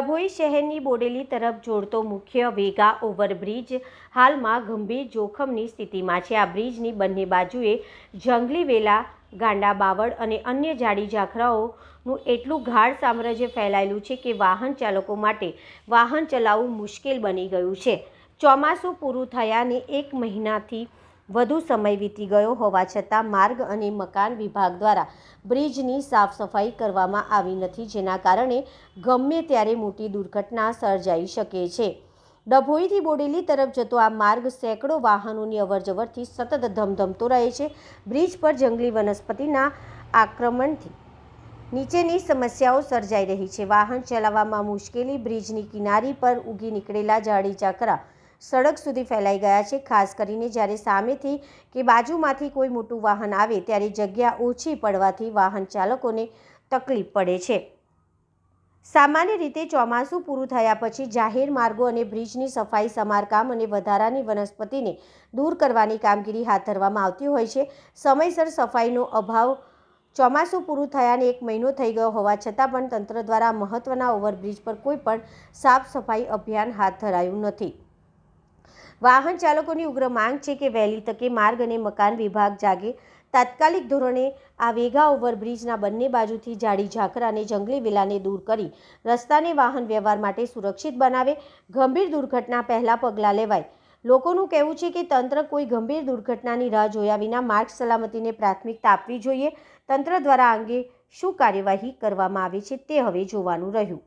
ડભોઈ શહેરની બોડેલી તરફ જોડતો મુખ્ય વેગા ઓવરબ્રિજ હાલમાં ગંભીર જોખમની સ્થિતિમાં છે। આ બ્રિજની બંને બાજુએ જંગલી વેલા, ગાંડા બાવળ અને અન્ય જાડી ઝાખરાઓનું એટલું ગાઢ સામ્રાજ્ય ફેલાયેલું છે કે વાહન ચાલકો માટે વાહન ચલાવવું મુશ્કેલ બની ગયું છે। ચોમાસું પૂરું થયાને 1 મહિનાથી વધુ સમય વીતી ગયો હોવા છતાં માર્ગ અને મકાન વિભાગ દ્વારા બ્રિજની સાફ સફાઈ કરવામાં આવી નથી, જેના કારણે ગમે ત્યારે મોટી દુર્ઘટના સર્જાઈ શકે છે। ડભોઈથી બોડેલી તરફ જતો આ માર્ગ સેંકડો વાહનોની અવરજવરથી સતત ધમધમતો રહે છે। બ્રિજ પર જંગલી વનસ્પતિના આક્રમણથી નીચેની સમસ્યાઓ સર્જાઈ રહી છે। વાહન ચલાવવામાં મુશ્કેલી, બ્રિજની કિનારી પર ઉગી નીકળેલા ઝાડી ઝાકરા સડક સુધી ફેલાઈ ગયા છે। ખાસ કરીને જ્યારે સામેથી કે બાજુમાંથી કોઈ મોટું વાહન આવે ત્યારે જગ્યા ઓછી પડવાથી વાહન ચાલકોને તકલીફ પડે છે। સામાન્ય રીતે ચોમાસું પૂરું થયા પછી જાહેર માર્ગો અને બ્રિજની સફાઈ, સમારકામ અને વધારાની વનસ્પતિને દૂર કરવાની કામગીરી હાથ ધરવામાં આવતી હોય છે। સમયસર સફાઈનો અભાવ, ચોમાસું પૂરું થયાને 1 મહિનો થઈ ગયો હોવા છતાં પણ તંત્ર દ્વારા મહત્વના ઓવરબ્રિજ પર કોઈ પણ સાફ સફાઈ અભિયાન હાથ ધરાયું નથી। વાહન ચાલકોની ઉગ્ર માંગ છે કે વહેલી તકે માર્ગ અને મકાન વિભાગ જાગે, તાત્કાલિક ધોરણે આ વેગા ઓવરબ્રિજના બંને બાજુથી જાડી ઝાકરા અને જંગલી વેલાને દૂર કરી રસ્તાને વાહન વ્યવહાર માટે સુરક્ષિત બનાવે, ગંભીર દુર્ઘટના પહેલાં પગલાં લેવાય। લોકોનું કહેવું છે કે તંત્ર કોઈ ગંભીર દુર્ઘટનાની રાહ જોયા વિના માર્ગ સલામતીને પ્રાથમિકતા આપવી જોઈએ। તંત્ર દ્વારા આ અંગે શું કાર્યવાહી કરવામાં આવે છે તે હવે જોવાનું રહ્યું।